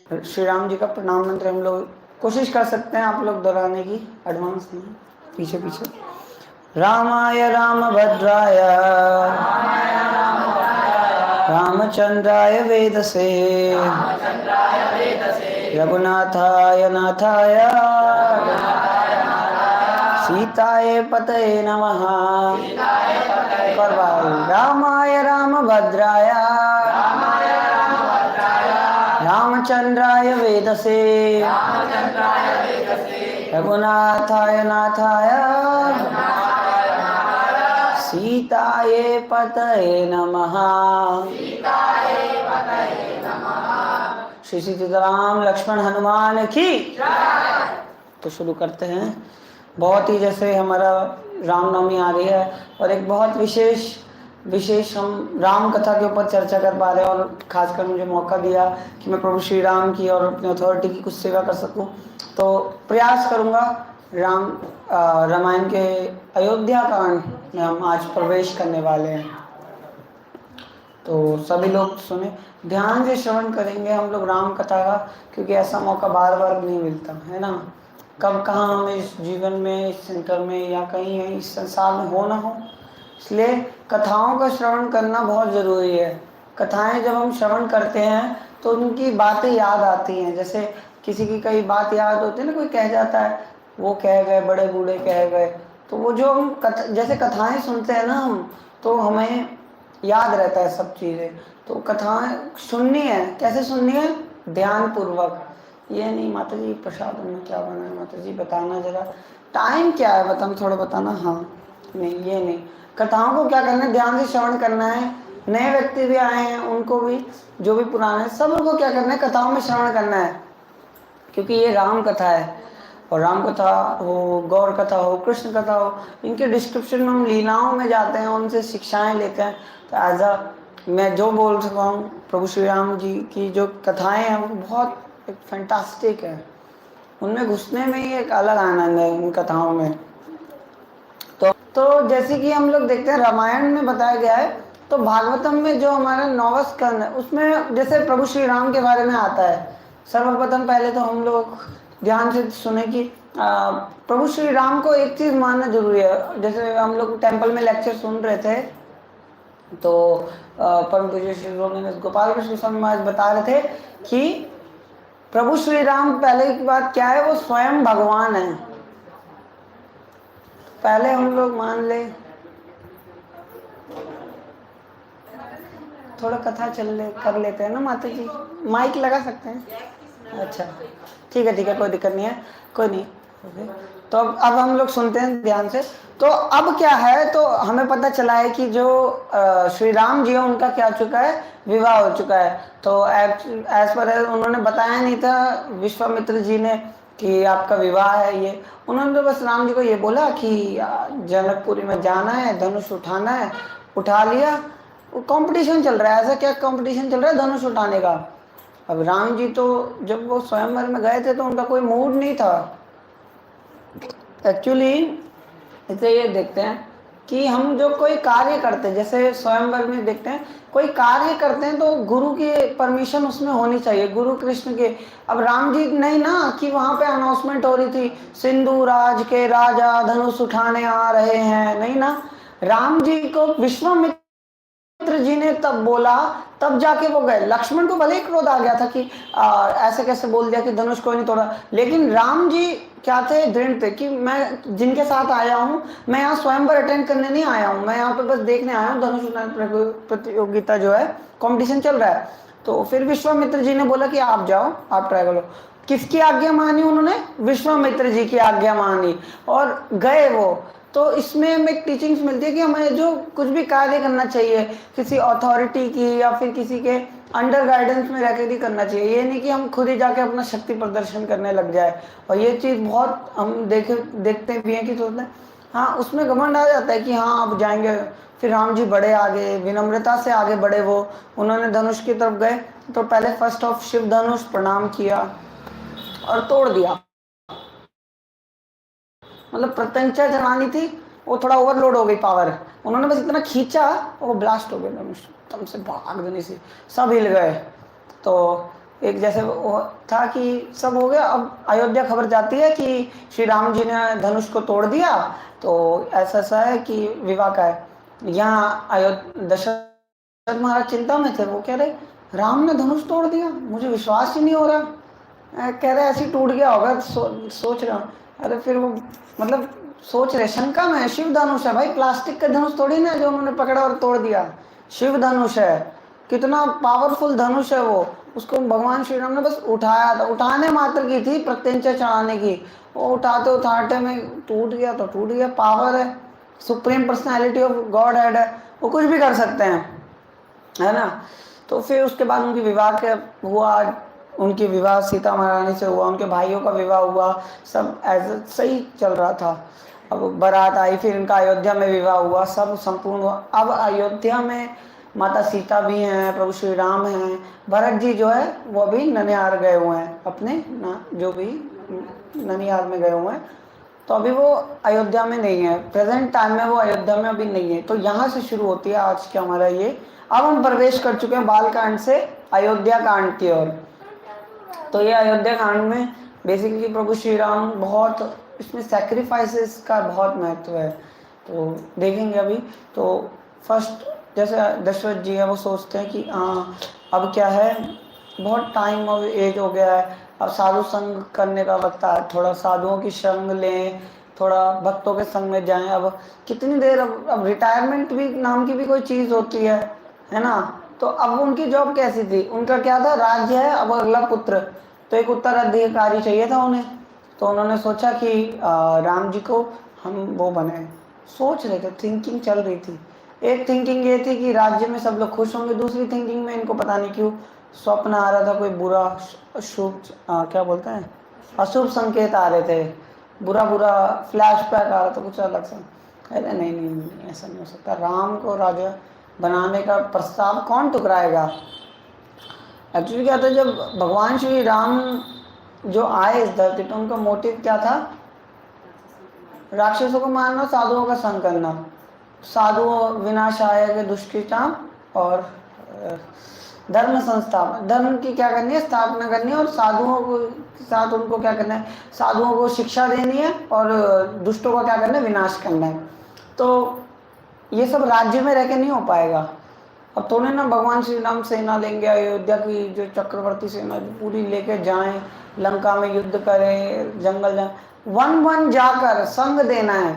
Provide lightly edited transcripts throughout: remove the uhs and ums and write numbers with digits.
श्री राम जी का प्रणाम मंत्र हम लोग कोशिश कर सकते हैं, आप लोग दोहराने की, एडवांस में पीछे पीछे। रामाय रामभद्राय रामचंद्राय वेदसे रघुनाथाय नाथाय सीताय पतये नमः। रामाय रामभद्राय रामचंद्राय वेदसे रघुनाथाय नाथाय सीताये पतये नमः। श्री सीताराम लक्ष्मण हनुमान की। तो शुरू करते हैं। बहुत ही जैसे हमारा रामनवमी आ रही है और एक बहुत विशेष हम राम कथा के ऊपर चर्चा कर पा रहे हैं, और खासकर मुझे मौका दिया कि मैं प्रभु श्री राम की और अपनी अथॉरिटी की कुछ सेवा कर सकूं, तो प्रयास करूंगा। रामायण के अयोध्या कांड में हम आज प्रवेश करने वाले हैं, तो सभी लोग सुने, ध्यान से श्रवण करेंगे हम लोग राम कथा का, क्योंकि ऐसा मौका बार बार नहीं मिलता है ना। कब कहाँ हमें इस जीवन में, इस सेंटर में या कहीं इस संसार में हो ना हो, इसलिए कथाओं का श्रवण करना बहुत ज़रूरी है। कथाएं जब हम श्रवण करते हैं तो उनकी बातें याद आती हैं। जैसे किसी की कई बात याद होती है ना, कोई कह जाता है वो कह गए, बड़े बूढ़े कह गए, तो वो जो हम जैसे कथाएं सुनते हैं ना हम, तो हमें याद रहता है सब चीज़ें। तो कथाएं सुननी है, कैसे सुननी है? ध्यान पूर्वक। ये नहीं माता जी प्रसाद में क्या बना है, माता जी बताना जरा, टाइम क्या है बताना, थोड़ा बताना। हाँ नहीं, ये नहीं। कथाओं को क्या करना है? ध्यान से श्रवण करना है। नए व्यक्ति भी आए हैं, उनको भी, जो भी पुराने, सब उनको क्या करना है? कथाओं में श्रवण करना है, क्योंकि ये राम कथा है। और राम कथा हो, गौर कथा हो, कृष्ण कथा हो, इनके डिस्क्रिप्शन में हम लीलाओं में जाते हैं, उनसे शिक्षाएं लेते हैं। तो एज अ मैं जो बोल सकता हूँ, प्रभु श्री राम जी की जो कथाएं हैं वो बहुत एक फैंटास्टिक है। उनमें घुसने में ही एक अलग आनंद है उन कथाओं में। तो जैसे कि हम लोग देखते हैं रामायण में बताया गया है, तो भागवतम में जो हमारा 9वां स्कंद है उसमें जैसे प्रभु श्री राम के बारे में आता है। सर्वप्रथम पहले तो हम लोग ध्यान से सुने कि प्रभु श्री राम को एक चीज़ मानना जरूरी है। जैसे हम लोग टेम्पल में लेक्चर सुन रहे थे, तो परम पूज्य श्री गोपाल कृष्ण स्वामी महाराज बता रहे थे कि प्रभु श्री राम, पहले की बात क्या है, वो स्वयं भगवान है। पहले हम लोग मान ले, थोड़ा कथा कर लेते हैं ना माता जी, माइक लगा सकते हैं? अच्छा ठीक है, कोई दिक्कत नहीं है, कोई नहीं। तो अब हम लोग सुनते हैं ध्यान से। तो अब क्या है, तो हमें पता चला है कि जो श्री राम जी है उनका क्या चुका है, विवाह हो चुका है। तो एज पर उन्होंने बताया नहीं था विश्वामित्र जी ने कि आपका विवाह है। ये उन्होंने तो बस राम जी को ये बोला कि जनकपुरी में जाना है, धनुष उठाना है, उठा लिया। वो कंपटीशन चल रहा है, ऐसा क्या कंपटीशन चल रहा है? धनुष उठाने का। अब राम जी तो जब वो स्वयंवर में गए थे तो उनका कोई मूड नहीं था। एक्चुअली इसे ये देखते हैं कि हम जो कोई कार्य करते हैं, जैसे स्वयंवर में देखते हैं कोई कार्य करते हैं तो गुरु की परमिशन उसमें होनी चाहिए, गुरु कृष्ण के। अब राम जी नहीं ना कि वहाँ पे अनाउंसमेंट हो रही थी सिंधु राज के राजा धनुष उठाने आ रहे हैं, नहीं ना। राम जी को विश्वामित्र जी ने तब बोला, तब जाके वो गए। लक्ष्मण को भले ही क्रोध आ गया था कि ऐसे कैसे बोल दिया कि धनुष कोई नहीं तोड़ा, लेकिन राम जी क्या थे, दृढ़ थे कि मैं जिनके साथ आया हूँ, मैं यहाँ स्वयंवर अटेंड करने नहीं आया हूँ, मैं यहाँ पे बस देखने आया हूँ, धनुष प्रतियोगिता जो है, कंपटीशन चल रहा है। तो फिर विश्वामित्र जी ने बोला कि आप जाओ, आप ट्राई करो। किसकी आज्ञा मानी उन्होंने? विश्वामित्र जी की आज्ञा मानी और गए वो। तो इसमें हमें एक टीचिंग्स मिलती है कि हमें जो कुछ भी कार्य करना चाहिए, किसी अथॉरिटी की या फिर किसी के अंडर गाइडेंस में रहकर ही करना चाहिए। ये नहीं कि हम खुद ही जाके अपना शक्ति प्रदर्शन करने लग जाए। और ये चीज़ बहुत हम देखते भी हैं कि सोचते हैं, हाँ उसमें घमंड आ जाता है कि हाँ अब जाएंगे। फिर राम जी बड़े आगे, विनम्रता से आगे बढ़े वो, उन्होंने धनुष की तरफ गए तो पहले फर्स्ट ऑफ शिव धनुष प्रणाम किया और तोड़ दिया। मतलब प्रत्यंचा चलानी थी, वो थोड़ा ओवरलोड हो गई पावर, उन्होंने बस इतना खींचा वो ब्लास्ट हो गया धनुष, एकदम से भाग देने से सब हिल गए। तो एक जैसे वो था कि सब हो गया, अब अयोध्या खबर जाती है कि श्री राम जी ने धनुष को तोड़ दिया, तो ऐसा ऐसा है कि विवाह का है। यहाँ अयोध्या दशरथ महाराज चिंता में थे, वो कह रहे राम ने धनुष तोड़ दिया, मुझे विश्वास ही नहीं हो रहा। कह रहे ऐसे ही टूट गया होगा, सोच रहा हूँ। अरे फिर वो मतलब सोच रहे, शंका में है, शिव धनुष है भाई, प्लास्टिक का धनुष थोड़ी ना जो उन्होंने पकड़ा और तोड़ दिया, शिव धनुष है, कितना पावरफुल धनुष है वो। उसको भगवान श्री राम ने बस उठाया था, उठाने मात्र की थी, प्रत्यंचा चढ़ाने की, वो उठाते उठाते में टूट गया तो टूट गया। पावर है, supreme personality of God head है, वो कुछ भी कर सकते हैं, है ना। तो फिर उसके बाद उनकी विवाह के हुआ, उनकी विवाह सीता महारानी से हुआ, उनके भाइयों का विवाह हुआ, सब ऐसे सही चल रहा था। अब बारात आई, फिर इनका अयोध्या में विवाह हुआ, सब संपूर्ण हुआ। अब अयोध्या में माता सीता भी हैं, प्रभु श्री राम हैं, भरत जी जो है वो भी ननिहाल गए हुए हैं अपने जो भी ननिहाल में गए हुए हैं, तो अभी वो अयोध्या में नहीं है, प्रेजेंट टाइम में वो अयोध्या में अभी नहीं है। तो यहाँ से शुरू होती है आज का हमारा ये, अब हम प्रवेश कर चुके हैं बाल कांड से अयोध्या कांड की ओर। तो ये अयोध्या कांड में बेसिकली प्रभु श्री राम बहुत, इसमें सैक्रिफाइसेस का बहुत महत्व है, तो देखेंगे अभी। तो फर्स्ट जैसे दशरथ जी है, वो सोचते हैं कि हाँ अब क्या है, बहुत टाइम और एज हो गया है, अब साधु संग करने का वक्त है, थोड़ा साधुओं की संग लें, थोड़ा भक्तों के संग में जाएं। अब कितनी देर, अब रिटायरमेंट भी नाम की भी कोई चीज़ होती है ना। तो अब उनकी जॉब कैसी थी, उनका क्या था, राज्य है, अब अगला पुत्र, तो एक उत्तराधिकारी चाहिए था उन्हें। तो उन्होंने सोचा कि राम जी को हम वो बनाए, सोच रहे थे, थिंकिंग चल रही थी। एक थिंकिंग ये थी कि राज्य में सब लोग खुश होंगे, दूसरी थिंकिंग में इनको पता नहीं क्यों स्वप्न आ रहा था, कोई बुरा शुभ क्या बोलते हैं, अशुभ संकेत आ रहे थे, बुरा बुरा फ्लैशबैक आ रहा था, कुछ अलग सा। अरे नहीं नहीं नहीं, ऐसा नहीं हो सकता, राम को राजा बनाने का प्रस्ताव कौन टुकराएगा। एक्चुअली क्या था, जब भगवान श्री राम जो आए इस धरती पर, उनका मोटिव क्या था, राक्षसों को मारना, साधुओं का संग करना, साधु विनाशाय के दुष्कृताम, और धर्म संस्थापन, धर्म की क्या करनी है, स्थापना करनी है, और साधुओं को साथ उनको क्या करना है, साधुओं को शिक्षा देनी है, और दुष्टों का क्या करना है, विनाश करना है। तो ये सब राज्य में रह के नहीं हो पाएगा। अब थोड़े ना भगवान श्री राम सेना लेंगे, अयोध्या की जो चक्रवर्ती सेना पूरी लेके जाएं, लंका में युद्ध करें, जंगल जाएं, वन वन जाकर संग देना है,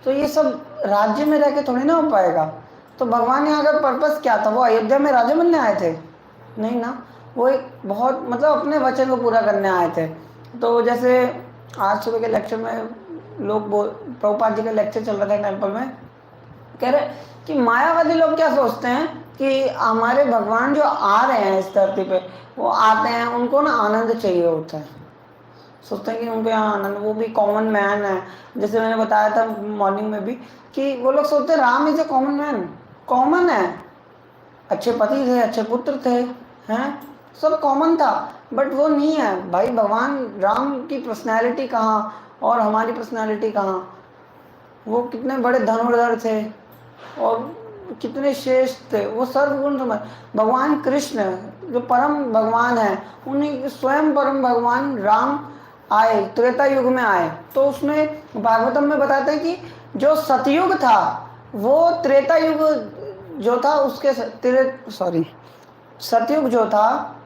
तो ये सब राज्य में रह के थोड़ी ना हो पाएगा। तो भगवान यहाँ का पर्पस क्या था, वो अयोध्या में राजा बनने आए थे नहीं ना, वो एक बहुत मतलब अपने वचन को पूरा करने आए थे। तो जैसे आज सुबह के लेक्चर में लोग प्रभुपाद जी का लेक्चर चल रहा था टेम्पल में, कह रहे कि मायावादी लोग क्या सोचते हैं कि हमारे भगवान जो आ रहे हैं इस धरती पे, वो आते हैं, उनको ना आनंद चाहिए होता है, सोचते हैं कि उनको यहाँ आनंद, वो भी कॉमन मैन है। जैसे मैंने बताया था मॉर्निंग में भी कि वो लोग सोचते हैं Ram is a common man, common है, अच्छे पति थे, अच्छे पुत्र थे, हैं, सब कॉमन था, बट वो नहीं है भाई। भगवान राम की पर्सनैलिटी कहाँ और हमारी पर्सनैलिटी कहाँ, वो कितने बड़े धनुर्धर थे और कितने श्रेष्ठ थे, वो सर्वगुण समझ। भगवान कृष्ण जो परम भगवान है, उन्हीं स्वयं परम भगवान राम आए, त्रेता युग में आए। तो उसमें भागवतम में बताते हैं कि जो सतयुग था वो त्रेता युग जो था उसके सतयुग जो था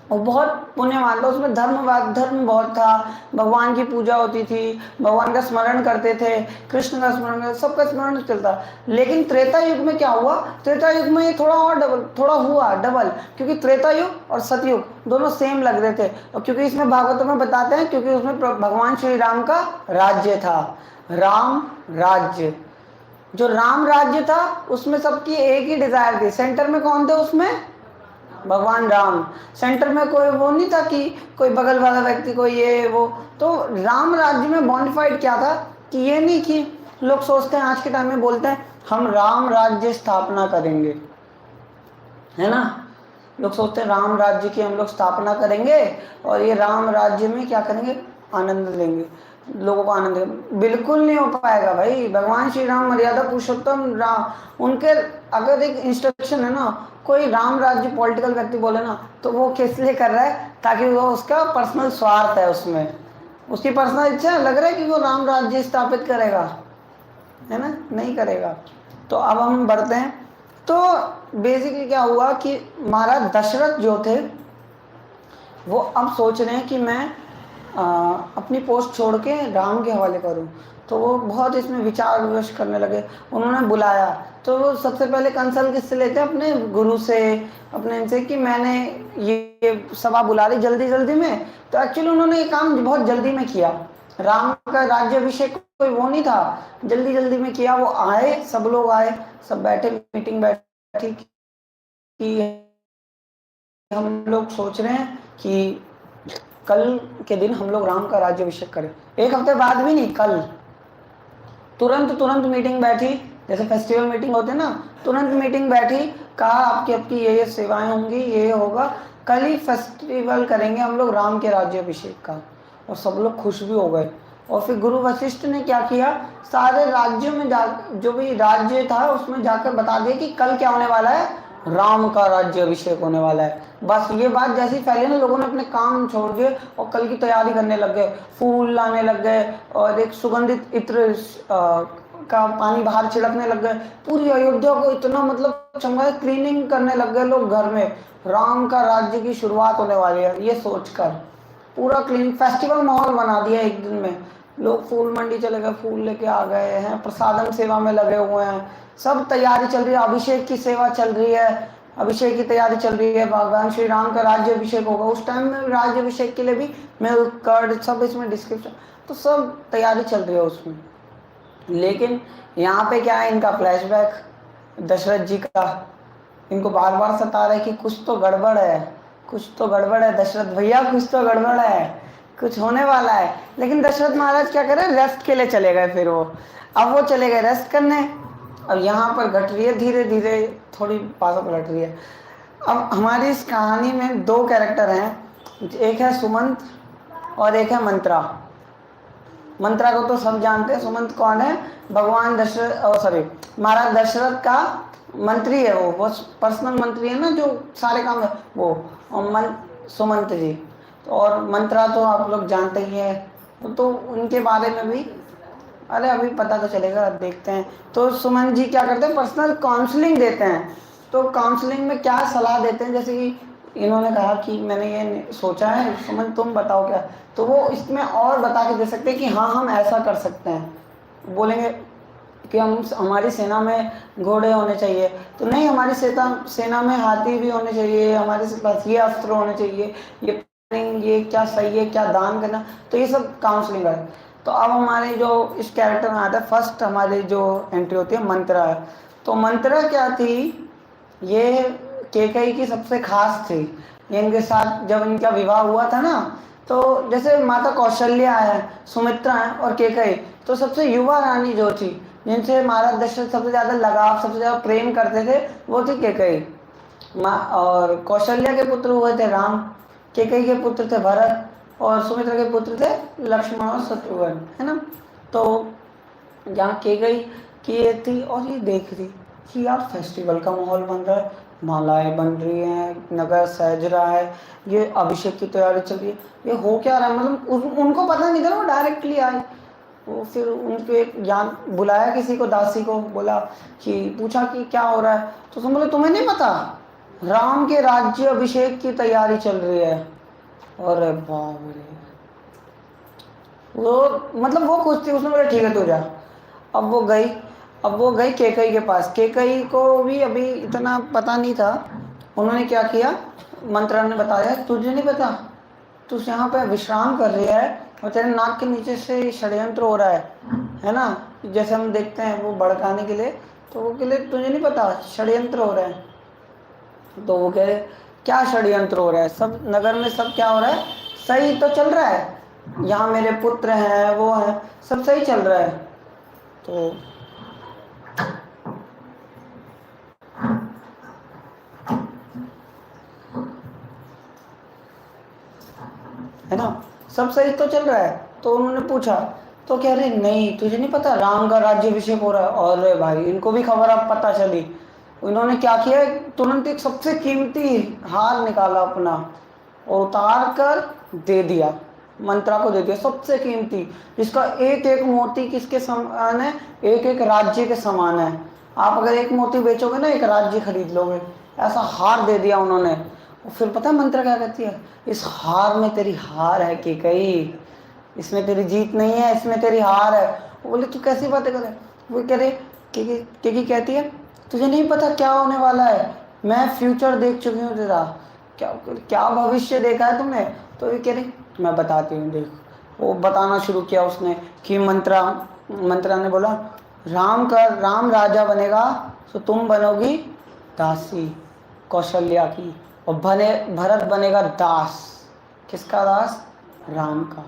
वो बहुत पुण्यवान था, उसमें धर्म बहुत था, भगवान की पूजा होती थी, भगवान का स्मरण करते थे, कृष्ण का स्मरण, सबका स्मरण चलता। लेकिन त्रेता युग में क्या हुआ, त्रेता युग में ये थोड़ा हुआ डबल, क्योंकि त्रेता युग और सतयुग दोनों सेम लग रहे थे। और क्योंकि इसमें भागवत में बताते हैं, क्योंकि उसमें भगवान श्री राम का राज्य था, राम राज्य, जो राम राज्य था उसमें सबकी एक ही डिजायर थी, सेंटर में कौन थे उसमें, भगवान राम। सेंटर में कोई वो नहीं था कि कोई बगल वाला व्यक्ति कोई ये वो। तो राम राज्य में बॉन्डिफाइड क्या था कि ये नहीं कि लोग सोचते हैं आज के टाइम में बोलते हैं हम राम राज्य स्थापना करेंगे, है ना, लोग सोचते हैं राम राज्य की हम लोग स्थापना करेंगे और ये राम राज्य में क्या करेंगे, आनंद लेंगे। लोगों को आनंद देगा, बिल्कुल नहीं हो पाएगा भाई। भगवान श्री राम मर्यादा पुरुषोत्तम राम, उनके अगर एक इंस्ट्रक्शन है ना, कोई राम राज्य पॉलिटिकल व्यक्ति बोले ना, तो वो किस लिए कर रहा है, ताकि वो उसका पर्सनल स्वार्थ है उसमें, उसकी पर्सनल इच्छा लग रहा है कि वो राम राज्य स्थापित करेगा, है ना, नहीं करेगा। तो अब हम बढ़ते हैं। तो बेसिकली क्या हुआ कि महाराज दशरथ जो थे वो अब सोच रहे हैं कि मैं अपनी पोस्ट छोड़ के राम के हवाले करूं। तो वो बहुत इसमें विचार विमर्श करने लगे, उन्होंने बुलाया। तो वो सबसे पहले कंसल्ट किससे लेते हैं, अपने गुरु से, अपने इनसे, कि मैंने ये सभा बुला ली जल्दी जल्दी में। तो एक्चुअली उन्होंने ये काम बहुत जल्दी में किया, राम का राज्याभिषेक कोई वो नहीं था, जल्दी जल्दी में किया। वो आए, सब लोग आए, सब बैठे, मीटिंग बैठी कि हम लोग सोच रहे हैं कि कल के दिन हम लोग राम का राज्याभिषेक करें। एक हफ्ते बाद भी नहीं, कल तुरंत मीटिंग बैठी, जैसे फेस्टिवल मीटिंग होते ना, तुरंत मीटिंग बैठी, कहा आपकी आपकी ये सेवाएं होंगी, ये होगा, कल ही फेस्टिवल करेंगे हम लोग राम के राज्याभिषेक का। और सब लोग खुश भी हो गए। और फिर गुरु वशिष्ठ ने क्या किया, सारे राज्यों में जा, जो भी राज्य था उसमें जाकर बता दिया कि कल क्या होने वाला है, राम का राज्याभिषेक होने वाला है। बस ये बात जैसी फैली ना, लोगों ने अपने काम छोड़ दिए और कल की तैयारी करने लग गए, फूल लाने लग गए और एक सुगंधित इत्र का पानी बाहर छिड़कने लग गए। पूरी अयोध्या को इतना मतलब चमका, क्लीनिंग करने लग गए लोग घर में, राम का राज्य की शुरुआत होने वाली है ये सोचकर। पूरा क्लीनिंग फेस्टिवल माहौल बना दिया एक दिन में। लोग फूल मंडी चले गए, फूल लेके आ गए हैं, प्रसादम सेवा में लगे हुए हैं, सब तैयारी चल रही है, अभिषेक की सेवा चल रही है, अभिषेक की तैयारी चल रही है, भगवान श्री राम का राज्य अभिषेक होगा। उस टाइम में राज्य अभिषेक के लिए भी मिल्क कर्ड सब इसमें डिस्क्रिप्शन, तो सब तैयारी चल रही है उसमें। लेकिन यहाँ पे क्या है, इनका फ्लैशबैक दशरथ जी का, इनको बार बार सता रहे कि कुछ तो गड़बड़ है, कुछ तो गड़बड़ है दशरथ भैया, कुछ तो गड़बड़ है, कुछ होने वाला है। लेकिन दशरथ महाराज क्या करें, रेस्ट के लिए चले गए। फिर वो अब वो चले गए रेस्ट करने। अब यहाँ पर घट रही है धीरे धीरे, थोड़ी बातें पलट रही है। अब हमारी इस कहानी में दो कैरेक्टर हैं, एक है सुमंत और एक है मंत्रा। मंत्रा को तो सब जानते हैं, सुमंत कौन है, भगवान दशरथ, सॉरी महाराज दशरथ का मंत्री है, वो पर्सनल मंत्री है ना, जो सारे काम है वो, और सुमंत जी। तो और मंत्रा तो आप लोग जानते ही है, तो उनके बारे में भी अरे अभी पता तो चलेगा, देखते हैं। तो सुमन जी क्या करते हैं, पर्सनल काउंसलिंग देते हैं। तो काउंसलिंग में क्या सलाह देते हैं, जैसे कि इन्होंने कहा कि मैंने ये सोचा है, सुमन तुम बताओ क्या, तो वो इसमें और बता के दे सकते हैं कि हाँ हम ऐसा कर सकते हैं। बोलेंगे कि हम हमारी सेना में घोड़े होने चाहिए, तो नहीं हमारी सेना में हाथी भी होने चाहिए, हमारे पास ये अस्त्र होने चाहिए, ये क्या सही है, क्या दान करना, तो ये सब काउंसलिंग है। तो अब हमारे जो इस कैरेक्टर में आता है, फर्स्ट हमारी जो एंट्री होती है मंत्रा है। तो मंत्रा क्या थी, ये केकई की सबसे खास थी। ये इनके साथ जब इनका विवाह हुआ था ना, तो जैसे माता कौशल्या है, सुमित्रा है और केकई, तो सबसे युवा रानी जो थी, जिनसे महाराज दशरथ सबसे ज़्यादा लगाव, सबसे ज़्यादा प्रेम करते थे, वो थी केकई। और कौशल्या के पुत्र हुए थे राम, केकई के पुत्र थे भरत, और सुमित्रा के पुत्र थे लक्ष्मण और शत्रुघ्न, है ना। तो यहाँ केकई की ये थी और ये देख रही कि यार फेस्टिवल का माहौल बन रहा है, मालाएं बन रही हैं, नगर सज रहा है, ये अभिषेक की तैयारी चल रही है, ये हो क्या रहा है, मतलब उनको पता नहीं था, वो डायरेक्टली आए। वो फिर उनको एक ज्ञान बुलाया, किसी को, दासी को बोला कि पूछा कि क्या हो रहा है, तो तुम बोले तुम्हें नहीं पता, राम के राज्य अभिषेक की तैयारी चल रही है। और बाप रे, वो मतलब वो खुश थी, उसने बोला ठीक है तू जा। अब वो गई केकई के पास। केकई को भी अभी इतना पता नहीं था। उन्होंने क्या किया, मंत्रा ने बताया तुझे नहीं पता, तू यहाँ पे विश्राम कर रही है और तेरे नाक के नीचे से षड्यंत्र हो रहा है ना, जैसे हम देखते हैं वो भड़काने के लिए, तो वो के लिए तुझे नहीं पता षड्यंत्र हो रहा है। तो वो कह रहे क्या षड्यंत्र हो रहा है, सब नगर में सब क्या हो रहा है, सही तो चल रहा है, यहाँ मेरे पुत्र हैं, वो हैं, सब सही चल रहा है। तो है ना, सब सही तो चल रहा है। तो उन्होंने पूछा, तो कह रहे नहीं तुझे नहीं पता राम का राज्याभिषेक हो रहा है। और भाई इनको भी खबर अब पता चली। उन्होंने क्या किया, तुरंत एक सबसे कीमती हार निकाला अपना और उतार कर दे दिया, मंत्रा को दे दिया, सबसे कीमती, जिसका एक एक मोती किसके समान है, एक एक राज्य के समान है। आप अगर एक मोती बेचोगे ना, एक राज्य खरीद लोगे। ऐसा हार दे दिया उन्होंने। और फिर पता है मंत्रा क्या कहती है, इस हार में तेरी हार है कैकेयी, इसमें तेरी जीत नहीं है, इसमें तेरी हार है। वो बोले तू कैसी बातें कर रहे, वो कह रहे केकी कहती है तुझे नहीं पता क्या होने वाला है, मैं फ्यूचर देख चुकी हूँ तेरा। क्या क्या भविष्य देखा है तुमने। तो ये कह रही मैं बताती हूँ देख। वो बताना शुरू किया उसने कि मंत्रा ने बोला राम राजा बनेगा तो तुम बनोगी दासी कौशल्या की, और भरत बनेगा दास। किसका दास, राम का।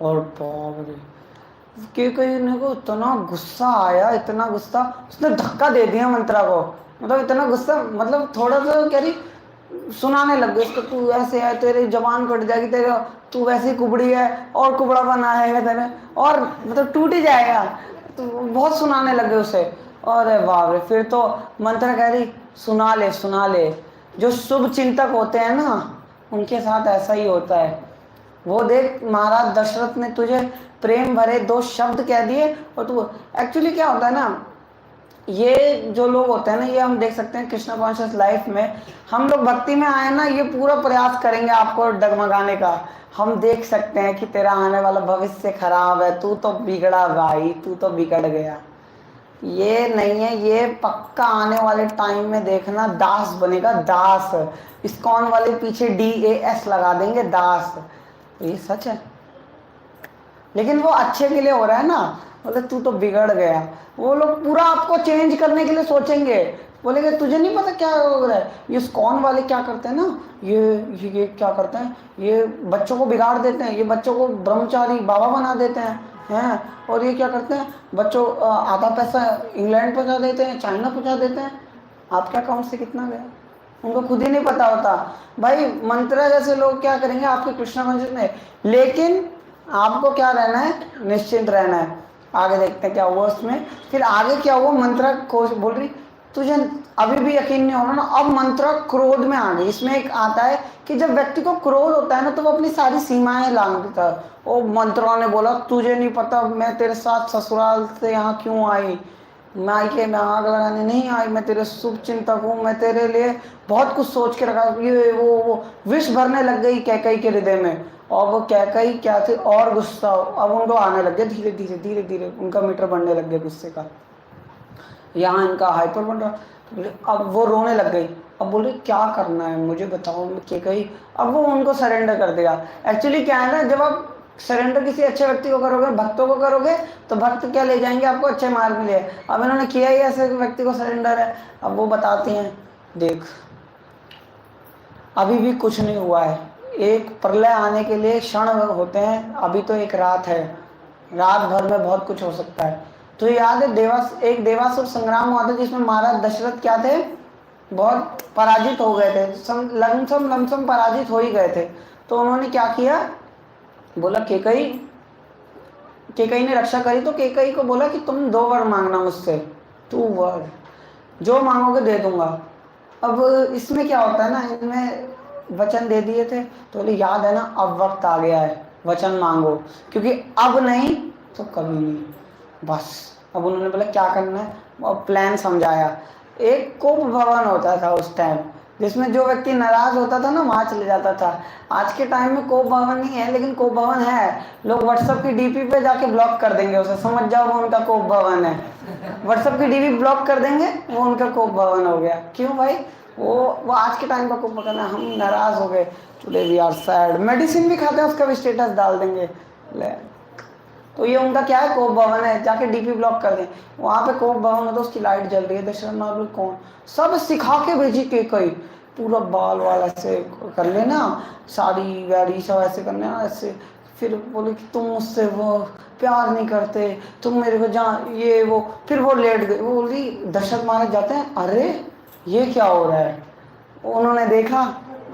और बाप रे, केकई को इतना गुस्सा आया, इतना गुस्सा, उसने धक्का दे दिया मंत्रा को। मतलब इतना गुस्सा, मतलब थोड़ा सा कह रही सुनाने लग गई उसको, तू ऐसे है, तेरी जबान कट जाएगी, तेरा तू वैसी कुबड़ी है और कुबड़ा बना है तेरे, और मतलब टूट ही जाएगा। तो बहुत सुनाने लगे उसे। और बाप रे, फिर तो मंत्रा कह रही सुना ले, जो शुभ चिंतक होते हैं ना उनके साथ ऐसा ही होता है। वो देख महाराज दशरथ ने तुझे प्रेम भरे 2 शब्द कह दिए, और तू एक्चुअली क्या होता है ना, ये जो लोग होते हैं ना, ये हम देख सकते हैं कृष्ण कॉन्शियस लाइफ में, हम लोग भक्ति में आए ना, ये पूरा प्रयास करेंगे आपको डगमगाने का। हम देख सकते हैं कि तेरा आने वाला भविष्य खराब है, तू तो बिगड़ा भाई, तू तो बिगड़ गया। ये नहीं है, ये पक्का आने वाले टाइम में देखना दास बनेगा, दास। इस्कॉन वाले पीछे DAS लगा देंगे, दास। ये सच है, लेकिन वो अच्छे के लिए हो रहा है ना। बोले तू तो बिगड़ गया। वो लोग पूरा आपको चेंज करने के लिए सोचेंगे, बोलेंगे तुझे नहीं पता क्या हो रहा है। ये इस्कॉन वाले क्या करते हैं ना, ये क्या करते हैं, ये बच्चों को बिगाड़ देते हैं, ये बच्चों को ब्रह्मचारी बाबा बना देते हैं। और ये क्या करते हैं, बच्चों आधा पैसा इंग्लैंड पहुंचा देते हैं, चाइना पहुंचा देते हैं। आपके अकाउंट से कितना गया उनको खुद ही नहीं पता होता। भाई मंत्रा जैसे लोग क्या करेंगे आपके कृष्णा कॉन्शियस में, लेकिन आपको क्या रहना है, निश्चिंत रहना है। आगे देखते हैं क्या हुआ उसमें। फिर आगे क्या हुआ, मंत्रा को बोल रही तुझे अभी भी यकीन नहीं हो रहा ना। अब मंत्रा क्रोध में आ गई। इसमें एक आता है कि जब व्यक्ति को क्रोध होता है ना, तो वो अपनी सारी सीमाएं लांघ देता है। वो मंत्रा ने बोला तुझे नहीं पता मैं तेरे साथ ससुराल से यहाँ क्यों आई, मायके में आग लगाने नहीं आई, मैं तेरे शुभ चिंतक हूँ, मैं तेरे लिए बहुत कुछ सोच के रखा। ये वो विष भरने लग गई कैकई के हृदय में। और वो कैकई क्या थी, और गुस्सा अब उनको आने लग गया, धीरे धीरे धीरे धीरे उनका मीटर बढ़ने लग गया गुस्से का। यहाँ इनका हाइपर बन रहा। तो बोले अब वो रोने लग गई। अब बोले क्या करना है मुझे बताओ, कैकई। अब वो उनको सरेंडर कर दिया। एक्चुअली क्या है ना, जब आप सरेंडर किसी अच्छे व्यक्ति को करोगे, भक्तों को करोगे, तो भक्त क्या ले जाएंगे आपको, अच्छे मार्ग में ले। अब इन्होंने किया ही ऐसे व्यक्ति को सरेंडर है। अब वो बताती हैं देख अभी भी कुछ नहीं हुआ है, एक प्रलय आने के लिए क्षण होते हैं, अभी तो एक रात है, रात भर में बहुत कुछ हो सकता है। तो याद है एक देवासुर संग्राम हुआ था जिसमें महाराज दशरथ क्या थे, बहुत पराजित हो गए थे, लमसम पराजित हो ही गए थे। तो उन्होंने क्या किया, बोला केकई ने रक्षा करी। तो केकई को बोला कि तुम 2 वर मांगना मुझसे, 2 वर जो मांगोगे दे दूंगा। अब इसमें क्या होता है ना, इनमें वचन दे दिए थे तो बोले याद है ना, अब वक्त आ गया है, वचन मांगो, क्योंकि अब नहीं तो कभी नहीं। बस अब उन्होंने बोला क्या करना है, और प्लान समझाया। एक कोप भवन होता था उस टाइम, जिसमें जो व्यक्ति नाराज होता था ना वहाँ चले जाता था। आज के टाइम में कोप भवन नहीं है, लेकिन कोप भवन है। लोग व्हाट्सएप की DP पे जाके ब्लॉक कर देंगे उसे, समझ जाओ वो उनका कोप भवन है। व्हाट्सएप की DP ब्लॉक कर देंगे, वो उनका कोप भवन हो गया। क्यों भाई, वो आज के टाइम का कोप भवन है। हम नाराज हो गए, today we are sad, medicine भी खाते हैं उसका भी स्टेटस डाल देंगे। तो ये उनका क्या है, कोप भवन है, जाके DP ब्लॉक कर दें। वहाँ पे कोप भवन है तो उसकी लाइट जल रही है। दशरथ महाराज कौन, सब सिखा के भेजी केकई, पूरा बाल वाला ऐसे कर लेना, साड़ी वाड़ी सब ऐसे करना ऐसे। फिर बोले कि तुम मुझसे वो प्यार नहीं करते, तुम मेरे को ये वो। फिर वो लेट गई। वो बोली दशरथ महाराज जाते हैं, अरे ये क्या हो रहा है। उन्होंने देखा,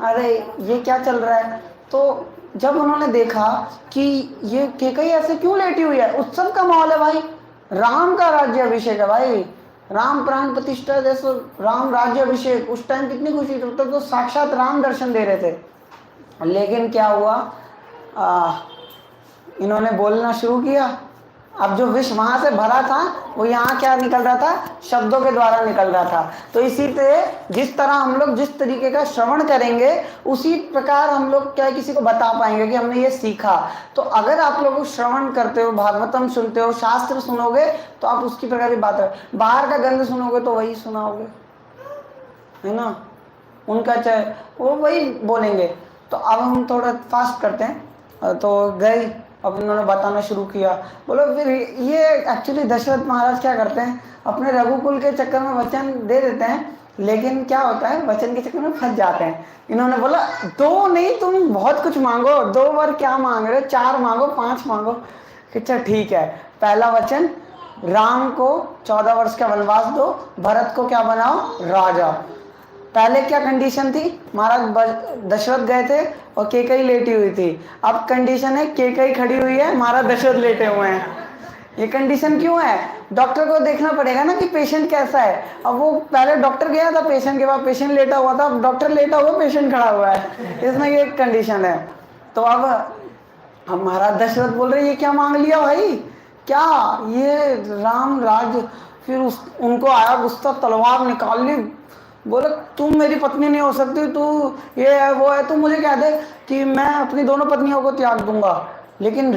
अरे ये क्या चल रहा है। तो जब उन्होंने देखा कि ये केकई ऐसे क्यों लेटी हुई है, उत्सव का माहौल है भाई, राम का राज्य अभिषेक है भाई, राम प्राण प्रतिष्ठा, जैसे राम राज्य अभिषेक, उस टाइम कितनी खुशी थी, तो साक्षात राम दर्शन दे रहे थे। लेकिन क्या हुआ, इन्होंने बोलना शुरू किया। अब जो विष वहां से भरा था वो यहाँ क्या निकल रहा था, शब्दों के द्वारा निकल रहा था। तो इसी से जिस तरह हम लोग जिस तरीके का श्रवण करेंगे उसी प्रकार हम लोग क्या किसी को बता पाएंगे कि हमने ये सीखा। तो अगर आप लोग श्रवण करते हो, भागवतम सुनते हो, शास्त्र सुनोगे, तो आप उसकी प्रकार की बात है। बाहर का गंध सुनोगे तो वही सुनाओगे, है ना, उनका चाहे वो वही बोलेंगे। तो अब हम थोड़ा फास्ट करते हैं। तो गए, अब इन्होंने बताना शुरू किया। बोलो फिर ये एक्चुअली दशरथ महाराज क्या करते हैं, अपने रघुकुल के चक्कर में वचन दे देते हैं, लेकिन क्या होता है वचन के चक्कर में फंस जाते हैं। इन्होंने बोला 2 नहीं, तुम बहुत कुछ मांगो, 2 बार क्या मांग रहे हो, 4 मांगो, 5 मांगो। अच्छा ठीक है, पहला वचन, राम को 14 वर्ष का वनवास दो, भरत को क्या बनाओ, राजा। पहले क्या कंडीशन थी, महाराज दशरथ गए थे और केकई लेटी हुई थी। अब कंडीशन है केकई खड़ी हुई है, महाराज दशरथ लेटे हुए हैं। ये कंडीशन क्यों है, डॉक्टर को देखना पड़ेगा ना कि पेशेंट कैसा है। अब वो पहले डॉक्टर गया था पेशेंट के पास, पेशेंट लेटा हुआ था, अब डॉक्टर लेटा हुआ, पेशेंट खड़ा हुआ है, इसमें ये कंडीशन है। तो अब महाराज दशरथ बोल रहे ये क्या मांग लिया भाई, क्या ये राम राज्य। फिर उनको आया गुस्सा, तलवार निकाल ली, बोले तुम मेरी पत्नी नहीं हो सकती, तू ये है वो है, तू मुझे कह दे कि मैं अपनी दोनों पत्नियों को त्याग दूंगा, लेकिन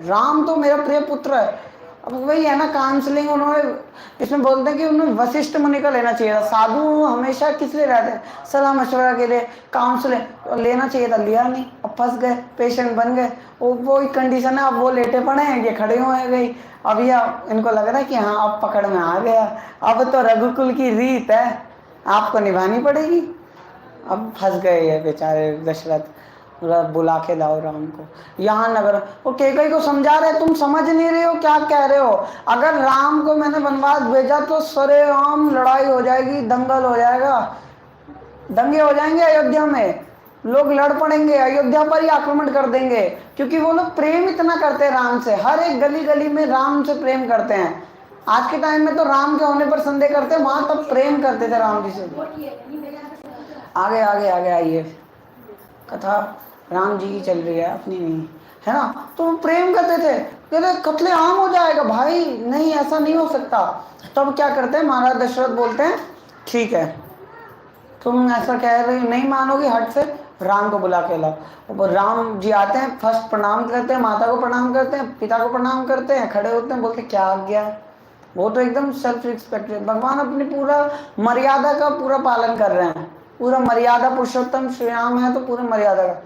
राम तो मेरा प्रिय पुत्र है। अब वही है ना काउंसलिंग, उन्होंने इसमें बोलते हैं कि उन्हें वशिष्ठ मुनि का लेना चाहिए था। साधु हमेशा किस लिए रहते हैं, सलाह मशवरा के लिए, काउंसलिंग लेना चाहिए था, लिया नहीं, अब फंस गए, पेशेंट बन गए। वो कंडीशन है, अब वो लेटे पड़े हैं, ये खड़े हुए गई। अब ये इनको लग रहा है कि हाँ अब पकड़ में आ गया, अब तो रघुकुल की रीत है, आपको निभानी पड़ेगी। अब फंस गए ये बेचारे दशरथ, बुला के लाओ राम को, यहाँ नगर। वो केकई को समझा रहे, तुम समझ नहीं रहे हो क्या कह रहे हो, अगर राम को मैंने वनवास भेजा तो सरेआम लड़ाई हो जाएगी, दंगल हो जाएगा, दंगे हो जाएंगे अयोध्या में, लोग लड़ पड़ेंगे, अयोध्या पर ही आक्रमण कर देंगे, क्योंकि वो लोग प्रेम इतना करते हैं राम से, हर एक गली गली में राम से प्रेम करते हैं। आज के टाइम में तो राम के होने पर संदेह करते हैं, वहां तब प्रेम करते थे राम जी से। आगे आगे आगे आइए, कथा राम जी की चल रही है, अपनी नहीं है ना। तो प्रेम करते थे, कहते कत्ले आम हो जाएगा भाई, नहीं ऐसा नहीं हो सकता। तब क्या करते हैं, महाराज दशरथ बोलते हैं ठीक है तुम ऐसा कह रहे नहीं मानोगे, हट से राम को बुला के लाओ। वो राम जी आते हैं, फर्स्ट प्रणाम करते हैं, माता को प्रणाम करते हैं, पिता को प्रणाम करते हैं, खड़े होते हैं, बोलते क्या आज्ञा है। वो तो एकदम सेल्फ रिस्पेक्ट, भगवान अपनी पूरा मर्यादा का पूरा पालन कर रहे हैं, पूरा मर्यादा, पुरुषोत्तम श्री राम है तो पूरे मर्यादा का।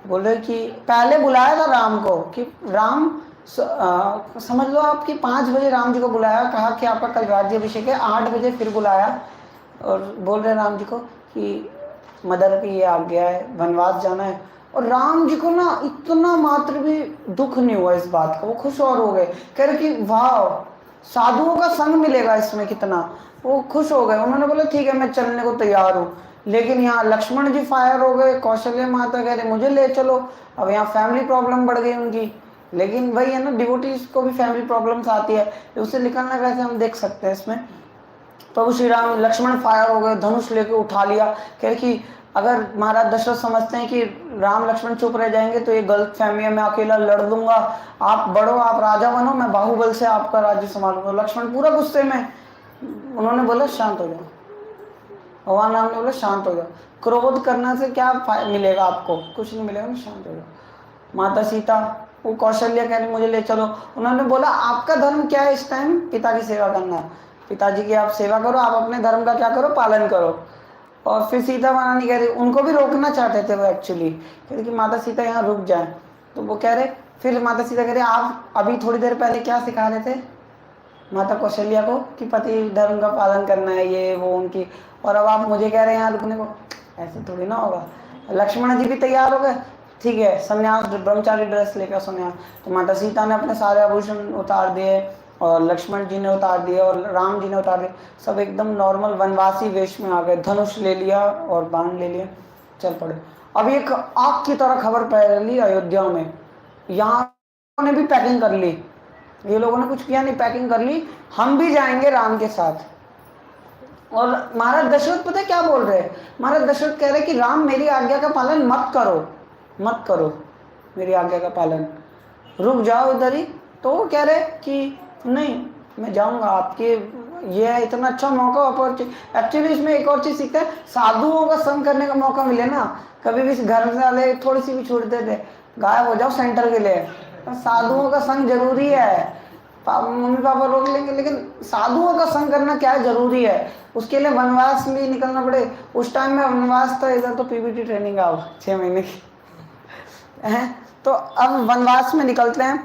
बोले कि पहले बुलाया था राम को कि राम समझ लो आपकी 5 बजे राम जी को बुलाया, कहा कि आपका कल राज्याभिषेक है, 8 बजे फिर बुलाया और बोल रहे राम जी को कि मदर की ये आज्ञा है, वनवास जाना है। और राम जी को ना इतना मात्र भी दुख नहीं हुआ इस बात का, वो खुश और हो गए, कह रहे कि वाह साधुओं का संग मिलेगा इसमें कितना, वो खुश हो गए। उन्होंने बोला ठीक है मैं चलने को तैयार हूँ। लेकिन यहाँ लक्ष्मण जी फायर हो गए, कौशल्य माता कह रहे मुझे ले चलो। अब यहाँ फैमिली प्रॉब्लम बढ़ गई उनकी, लेकिन वही है ना डिवोटीज को भी फैमिली प्रॉब्लम्स आती है, उससे निकलना कैसे हम देख सकते हैं इसमें। प्रभु श्री राम लक्ष्मण फायर हो गए, धनुष लेके उठा लिया, कह कि अगर महाराज दशरथ समझते हैं कि राम लक्ष्मण चुप रह जाएंगे तो ये गलत फहमी है, मैं अकेला लड़ दूंगा, आप बढ़ो, आप राजा बनो, मैं बाहुबल से आपका राज्य संभालूंगा। लक्ष्मण पूरा गुस्से में, उन्होंने बोला शांत हो जाओ, भगवान राम ने बोला शांत हो जाओ, क्रोध करने से क्या मिलेगा आपको, कुछ नहीं मिलेगा, शांत हो जाओ। माता सीता, वो कौशल्य कह रही मुझे ले चलो। उन्होंने बोला आपका धर्म क्या है इस टाइम, पिता की सेवा करना, पिताजी की आप सेवा करो, आप अपने धर्म का क्या करो, पालन करो। और फिर सीता महारानी कह रही, उनको भी रोकना चाहते थे वो एक्चुअली, कह रही कि माता सीता यहाँ रुक जाए। तो वो कह रहे, फिर माता सीता कह रहे आप अभी थोड़ी देर पहले क्या सिखा रहे थे माता कौशल्या को कि पति धर्म का पालन करना है, ये वो उनकी, और अब आप मुझे कह रहे हैं यहाँ रुकने को, ऐसे थोड़ी ना होगा। लक्ष्मण जी भी तैयार हो गए, ठीक है संन्यास, ब्रह्मचारी ड्रेस लेकर संन्यास। तो माता सीता ने अपने सारे आभूषण उतार दिए और लक्ष्मण जी ने उतार दिए और राम जी ने उतार दिए, सब एकदम नॉर्मल वनवासी वेश में आ गए, धनुष ले लिया और बाण ले लिया, चल पड़े। अब एक आग की तरह खबर फैली अयोध्या में, यहाँ ने भी पैकिंग कर ली, ये लोगों ने कुछ किया नहीं, पैकिंग कर ली, हम भी जाएंगे राम के साथ। और महाराज दशरथ पता है क्या बोल रहे हैं? महाराज दशरथ कह रहे कि राम मेरी आज्ञा का पालन मत करो, मत करो मेरी आज्ञा का पालन, रुक जाओ इधर ही। तो वो कह रहे कि नहीं मैं जाऊंगा आपके, ये है इतना अच्छा मौका, अपॉर्चुनिटी। एक्चुअली इसमें एक और चीज सीखते हैं, साधुओं का संग करने का मौका मिले ना, कभी भी घर वाले थोड़ी सी भी छूट देते, गायब हो जाओ सेंटर के लिए, तो साधुओं का संग जरूरी है। मम्मी पापा रोक लेंगे, लेकिन साधुओं का संग करना क्या है, जरूरी है। उसके लिए वनवास भी निकलना पड़े, उस टाइम में वनवास था, इधर तो पीबीटी ट्रेनिंग आओ 6 महीने की है। तो अब वनवास में निकलते हैं,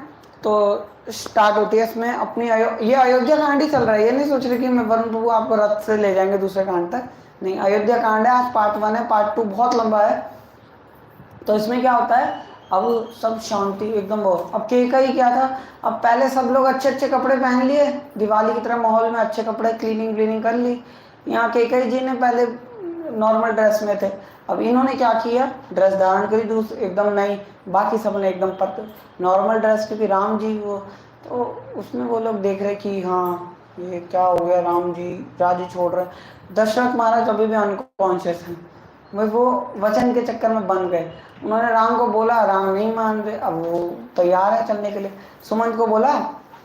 तो स्टार्ट होती है इसमें अपनी ये अयोध्या कांड ही चल रहा है, ये नहीं सोच रहे कि मैं वरुण प्रभु आपको रथ से ले जाएंगे दूसरे कांड तक, नहीं, अयोध्या कांड है। आज पार्ट 1 है, पार्ट 2 बहुत लंबा है। तो इसमें क्या होता है, अब सब शांति एकदम वो, अब कैकेयी क्या था, अब पहले सब लोग अच्छे अच्छे कपड़े पहन लिए, दिवाली की तरह माहौल में अच्छे कपड़े, क्लीनिंग कर ली। यहाँ कैकेयी जी ने पहले नॉर्मल ड्रेस में थे, अब इन्होंने क्या किया, ड्रेस धारण करी दूसरी एकदम नई, बाकी सब ने एकदम नॉर्मल ड्रेस, क्योंकि राम जी वो, तो उसमें वो लोग देख रहे कि हाँ ये क्या हो गया, राम जी राज्य छोड़ रहे। दशरथ महाराज अभी भी अनकॉन्शियस हैं, वो वचन के चक्कर में बन गए। उन्होंने राम को बोला, राम नहीं मान रहे, अब वो तैयार है चलने के लिए। सुमंत को बोला,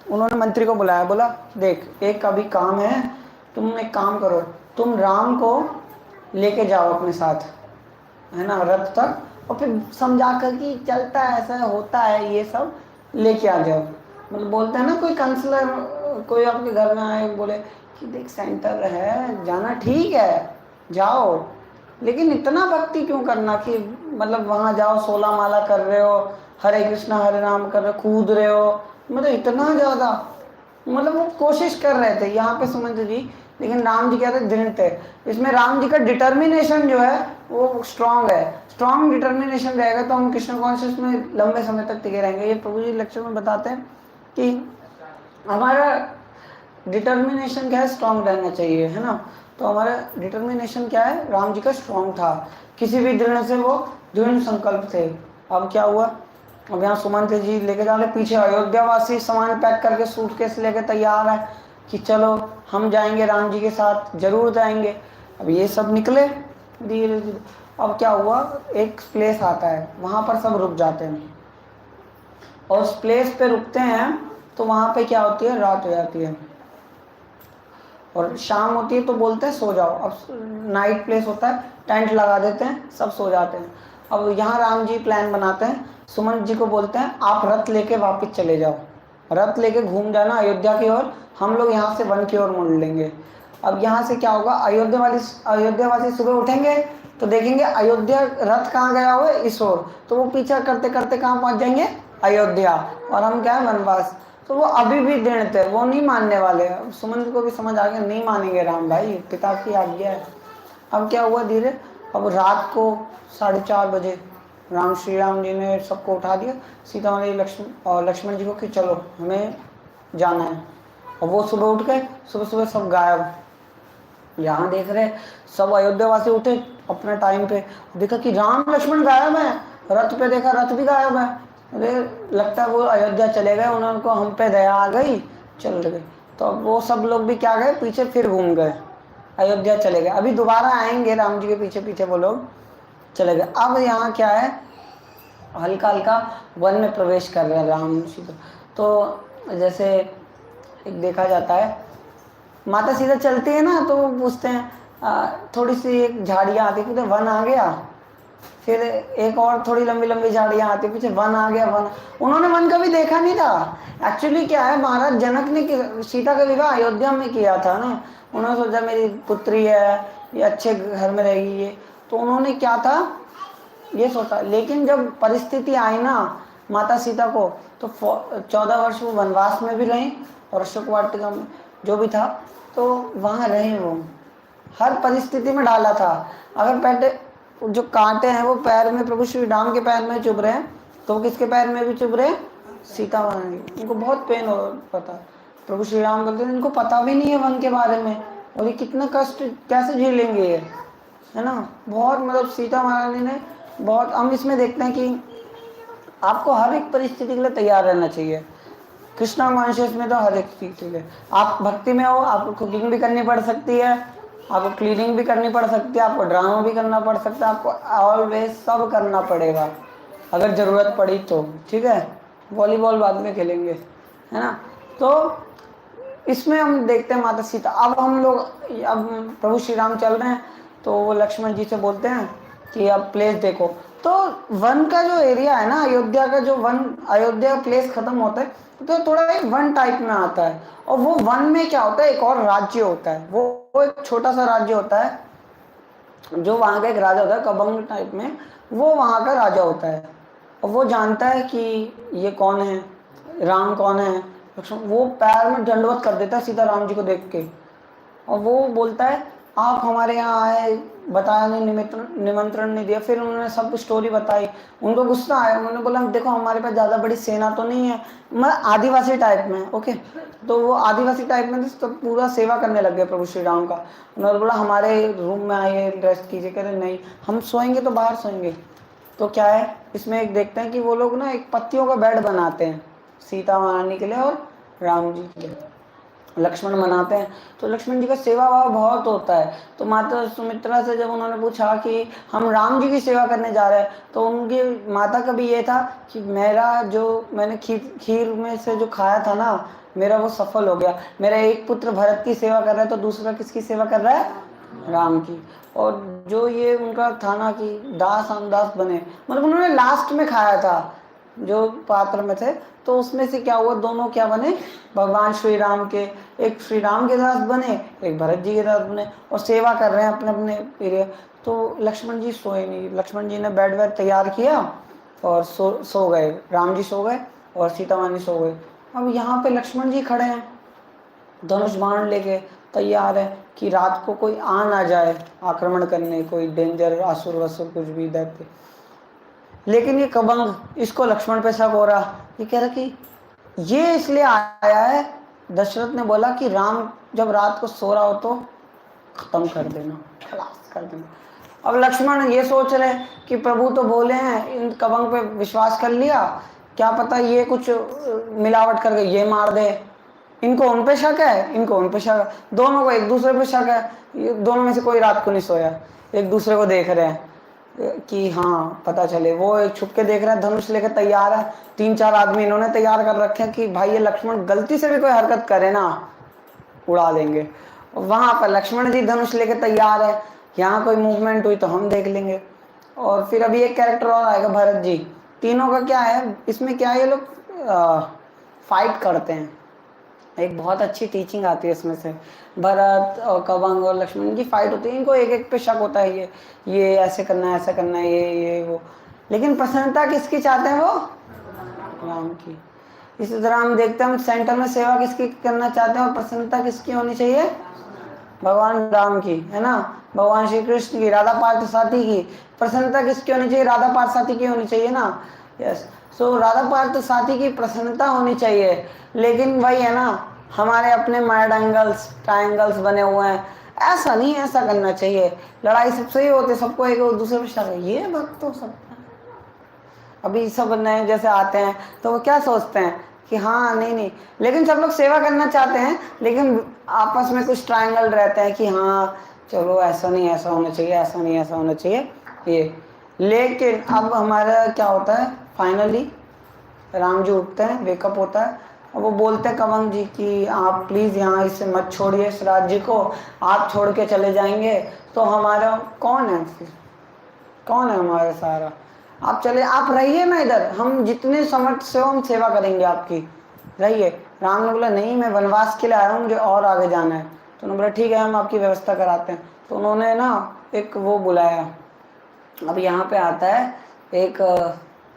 उन्होंने मंत्री को बुलाया, बोला देख एक अभी काम है, तुम एक काम करो, तुम राम को लेके जाओ अपने साथ, है ना, रथ तक, और फिर समझा कर कि चलता है ऐसा होता है, ये सब लेके आ जाओ। मतलब बोलते हैं ना, कोई काउंसलर कोई आपके घर में आए बोले कि देख सेंटर है, जाना ठीक है जाओ, लेकिन इतना भक्ति क्यों करना कि मतलब वहाँ जाओ 16 माला कर रहे हो, हरे कृष्णा हरे राम कर रहे हो, कूद रहे हो, मतलब इतना ज़्यादा, मतलब वो कोशिश कर रहे थे यहाँ पे सुमंत जी, लेकिन राम जी क्या थे, दृढ़ थे। इसमें राम जी का डिटर्मिनेशन जो है वो स्ट्रांग है, स्ट्रांग डिटर्मिनेशन रहेगा तो हम कृष्ण कॉन्शियस में लंबे समय तक टिके रहेंगे। ये प्रभु जी लेक्चर में बताते हैं कि हमारा डिटर्मिनेशन क्या है, स्ट्रांग रहना चाहिए, है ना। तो हमारा डिटर्मिनेशन क्या है, राम जी का स्ट्रांग था, किसी भी दृढ़ से वो दृढ़ संकल्प थे। अब क्या हुआ, अब यहाँ सुमंत जी लेके जाने, पीछे अयोध्यावासी सामान पैक करके सूटकेस लेके तैयार है कि चलो हम जाएंगे राम जी के साथ, जरूर जाएंगे। अब ये सब निकले धीरे धीरे। अब क्या हुआ, एक प्लेस आता है, वहाँ पर सब रुक जाते हैं, और उस प्लेस पे रुकते हैं तो वहाँ पे क्या होती है, रात हो जाती है और शाम होती है, तो बोलते हैं सो जाओ। अब नाइट प्लेस होता है, टेंट लगा देते हैं, सब सो जाते हैं। अब यहाँ राम जी प्लान बनाते हैं, सुमंत जी को बोलते हैं आप रथ लेके वापस चले जाओ, रथ लेके घूम जाना अयोध्या की ओर, हम लोग यहाँ से वन की ओर मुड़ लेंगे। अब यहाँ से क्या होगा, अयोध्यावासी सुबह उठेंगे तो देखेंगे अयोध्या रथ कहाँ गया हुआ है, इस ओर, तो वो पीछा करते करते कहाँ पहुँच जाएंगे, अयोध्या, और हम क्या है, वनवास। तो वो अभी भी दृढ़ थे, वो नहीं मानने वाले। सुमंत को भी समझ आ गया, नहीं मानेंगे राम भाई, पिता की आज्ञा है। अब क्या हुआ धीरे, अब रात को 4:30 बजे राम श्री राम जी ने सबको उठा दिया, सीता माता लक्ष्मण जी को कि चलो हमें जाना है। और वो सुबह उठ गए, सुबह सुबह सब गायब। यहाँ देख रहे सब अयोध्यावासी उठे अपने टाइम पे, देखा कि राम लक्ष्मण गायब है, रथ पे देखा रथ भी गायब है, अरे लगता है वो अयोध्या चले गए, उनको हम पे दया आ गई, चल गए। तो वो सब लोग भी क्या गए, पीछे फिर घूम गए, अयोध्या चले गए। अभी दोबारा आएंगे राम जी के पीछे पीछे वो लोग चले गए। अब यहाँ क्या है, हल्का हल्का वन में प्रवेश कर रहे हैं राम सीता। तो जैसे एक देखा जाता है, माता सीता चलती है ना, तो वो पूछते हैं थोड़ी सी एक झाड़ियाँ आती है, वन आ गया, फिर एक और थोड़ी लंबी लंबी झाड़ियाँ आती, पीछे वन आ गया, वन। उन्होंने वन कभी देखा नहीं था। एक्चुअली क्या है, महाराज जनक ने सीता का विवाह अयोध्या में किया था ना, उन्होंने सोचा मेरी पुत्री है, ये अच्छे घर में रहेगी ये, तो उन्होंने क्या था ये सोचा। लेकिन जब परिस्थिति आई ना माता सीता को, तो 14 वर्ष वो वनवास में भी रहीं, और अशोक वाटिका में जो भी था, तो वहाँ रहे। वो हर परिस्थिति में डाला था। अगर पहले जो कांटे हैं वो पैर में, प्रभु श्री राम के पैर में चुभ रहे हैं, तो किसके पैर में भी चुभ रहे हैं, सीता माता की। उनको बहुत पेन हो पता, प्रभु श्री राम बोलते हैं इनको पता भी नहीं है वन के बारे में, और ये कितना कष्ट कैसे झेलेंगे ये, है ना। बहुत मतलब सीता महारानी ने बहुत हम इसमें देखते हैं कि आपको हर एक परिस्थिति के लिए तैयार रहना चाहिए। कृष्णा कॉन्शियस में तो हर एक चीज है। आप भक्ति में हो, आपको कुकिंग भी करनी पड़ सकती है, आपको क्लीनिंग भी करनी पड़ सकती है, आपको ड्रामा भी करना पड़ सकता है, आपको ऑलवेज सब करना पड़ेगा अगर ज़रूरत पड़ी तो। ठीक है, वॉलीबॉल बाद में खेलेंगे, है ना। तो इसमें हम देखते हैं माता सीता। अब हम लोग, अब प्रभु श्री राम चल रहे हैं तो वो लक्ष्मण जी से बोलते हैं कि अब प्लेस देखो। तो वन का जो एरिया है ना, अयोध्या का जो वन, अयोध्या प्लेस खत्म होता है तो थोड़ा एक वन टाइप में आता है। और वो वन में क्या होता है, एक और राज्य होता है, वो एक छोटा सा राज्य होता है जो वहाँ का एक राजा होता है, कबंग टाइप में, वो वहाँ का राजा होता है। और वो जानता है कि ये कौन है, राम कौन है। लक्ष्मण वो पैर में दंडवत कर देता है सीता राम जी को देख के, और वो बोलता है आप हमारे यहाँ आए, बताया नहीं, निमंत्रण नहीं दिया। फिर उन्होंने सब स्टोरी बताई, उनको गुस्सा आया, उन्होंने बोला देखो हमारे पास ज़्यादा बड़ी सेना तो नहीं है, मतलब आदिवासी टाइप में। ओके, तो वो आदिवासी टाइप में तो पूरा सेवा करने लग गए प्रभु श्री राम का। उन्होंने बोला हमारे रूम में आइए, रेस्ट कीजिए। कह रहे नहीं, हम सोएंगे तो बाहर सोएंगे। तो क्या है इसमें एक देखते हैं कि वो लोग ना एक पत्तियों का बेड बनाते हैं सीता महारानी के लिए और राम जी के लिए, लक्ष्मण मनाते हैं। तो लक्ष्मण जी का सेवा भाव बहुत होता है। तो माता सुमित्रा से जब उन्होंने पूछा कि हम राम जी की सेवा करने जा रहे हैं, तो उनकी माता का भी ये था कि मेरा जो मैंने खीर में से जो खाया था ना, मेरा वो सफल हो गया। मेरा एक पुत्र भरत की सेवा कर रहा है तो दूसरा किसकी सेवा कर रहा है, राम की। और जो ये उनका था ना कि दास हम दास बने, मतलब उन्होंने लास्ट में खाया था जो पात्र में थे, तो उसमें से क्या हुआ, दोनों क्या बने, भगवान श्री राम के, एक श्री राम के दास बने, एक भरत जी के दास बने, और सेवा कर रहे हैं अपने अपने प्रिय। तो लक्ष्मण जी सोए नहीं, लक्ष्मण जी ने बेड वेड तैयार किया और सो गए। राम जी सो गए और सीता मानी सो गई। अब यहाँ पे लक्ष्मण जी खड़े हैं धनुष बाण लेके, तैयार है कि रात को कोई आ ना जाए आक्रमण करने, कोई डेंजर असुर वसुर कुछ भी दैत्य। लेकिन ये कबंग, इसको लक्ष्मण पे शक हो रहा, ये कह रहा कि ये इसलिए आया है, दशरथ ने बोला कि राम जब रात को सो रहा हो तो खत्म कर देना, खलास कर देना। अब लक्ष्मण ये सोच रहे कि प्रभु तो बोले हैं, इन कबंग पे विश्वास कर लिया, क्या पता ये कुछ मिलावट करके ये मार दे। इनको उन पे शक है, इनको उन पे शक है, दोनों को एक दूसरे पे शक है। ये दोनों में से कोई रात को नहीं सोया, एक दूसरे को देख रहे हैं कि हाँ पता चले। वो एक छुप के देख रहे हैं, धनुष लेकर तैयार है, 3-4 आदमी इन्होंने तैयार कर रखे हैं कि भाई ये लक्ष्मण गलती से भी कोई हरकत करे ना उड़ा देंगे। वहां पर लक्ष्मण जी धनुष लेकर तैयार है, यहाँ कोई मूवमेंट हुई तो हम देख लेंगे। और फिर अभी एक कैरेक्टर और आएगा, भरत जी। तीनों का क्या है इसमें, क्या ये लोग फाइट करते हैं। एक बहुत अच्छी टीचिंग आती है इसमें से, भरत और कबंग और लक्ष्मण की फाइट होती है। इनको एक एक पे शक होता है, ये ऐसे करना है, ऐसा करना है, ये वो। लेकिन प्रसन्नता किसकी चाहते हैं, वो राम की। इसी तरह हम देखते हैं, हम सेंटर में सेवा किसकी करना चाहते हैं और प्रसन्नता किसकी होनी चाहिए, भगवान राम की, है ना, भगवान श्री कृष्ण की, राधा पार्थ साथी की। प्रसन्नता किसकी होनी चाहिए, राधा पार्थ साथी की होनी चाहिए ना। यस, सो राधा पार्थ साथी की प्रसन्नता होनी चाहिए। लेकिन वही है ना, हमारे अपने माइंड एंगल्स, ट्रायंगल्स बने हुए हैं, ऐसा नहीं, ऐसा करना चाहिए। लड़ाई सबसे ही होती है, सबको एक दूसरे पर शक है, ये भक्त तो सब। अभी सब नए जैसे आते हैं तो वो क्या सोचते हैं कि हाँ नहीं नहीं, लेकिन सब लोग सेवा करना चाहते हैं, लेकिन आपस में कुछ ट्रायंगल रहते हैं कि हाँ चलो ऐसा नहीं ऐसा होना चाहिए, ऐसा नहीं ऐसा होना चाहिए ये। लेकिन अब हमारा क्या होता है, फाइनली राम जी उठते हैं, वेकअप होता है, और वो बोलते हैं कबंग जी कि आप प्लीज़ यहाँ इसे मत छोड़िए, इस राज्य को आप छोड़ के चले जाएंगे तो हमारा कौन है फिर, कौन है हमारा सहारा, आप चले, आप रहिए ना इधर, हम जितने समर्थ से हो हम सेवा करेंगे आपकी, रहिए। राम ने बोला नहीं, मैं वनवास के लिए आया हूँ, मुझे और आगे जाना है। तो उन्होंने बोला ठीक है, हम आपकी व्यवस्था कराते हैं। तो उन्होंने ना एक वो बुलाया, अब यहाँ पे आता है एक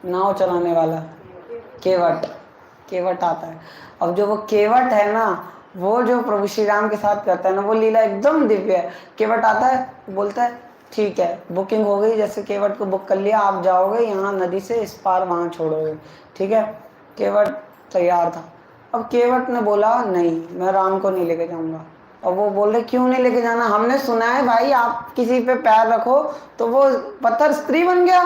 नाव चलाने वाला, केवट आता है। अब जो वो केवट है ना, वो जो प्रभु श्री राम के साथ करता है ना, वो लीला एकदम दिव्य है। केवट आता है, बोलता है ठीक है बुकिंग हो गई, जैसे केवट को बुक कर लिया, आप जाओगे यहाँ नदी से इस पार, वहाँ छोड़ोगे, ठीक है। केवट तैयार था। अब केवट ने बोला नहीं, मैं राम को नहीं लेके जाऊँगा। और वो बोल रहे क्यों नहीं लेके जाना, हमने सुना है भाई आप किसी पे पैर रखो तो वो पत्थर स्त्री बन गया,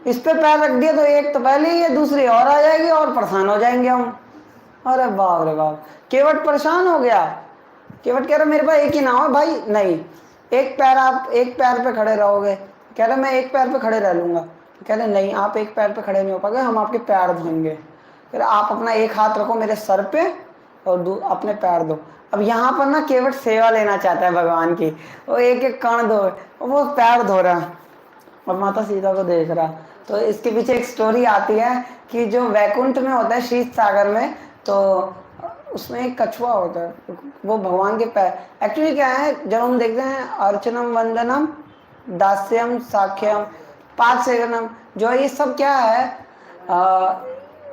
इस पे पैर रख दिया तो एक तो पहले ही है, दूसरी और आ जाएगी और परेशान हो जाएंगे हम। अरे बाप रे बाप, केवट परेशान हो गया। केवट कह रहा मेरे पास एक ही नाव है भाई। नहीं, एक पैर, आप एक पैर पे खड़े रहोगे। कह रहे मैं एक पैर पे खड़े रह लूंगा। कह रहे नहीं, आप एक पैर पे खड़े नहीं हो पाओगे, हम आपके पैर धोएंगे। कह रहे आप अपना एक हाथ रखो मेरे सर पे और अपने पैर दो। अब यहाँ पर ना केवट सेवा लेना चाहता है भगवान की, वो एक एक कण धो, वो पैर धो रहा और माता सीता को देख रहा। तो इसके पीछे एक स्टोरी आती है कि जो वैकुंठ में होता है, शीत सागर में, तो उसमें एक कछुआ होता है, वो भगवान के पैर। एक्चुअली क्या है, जब हम देखते हैं अर्चनम वंदनम दास्यम साख्यम पाद सेवनम, जो ये सब क्या है,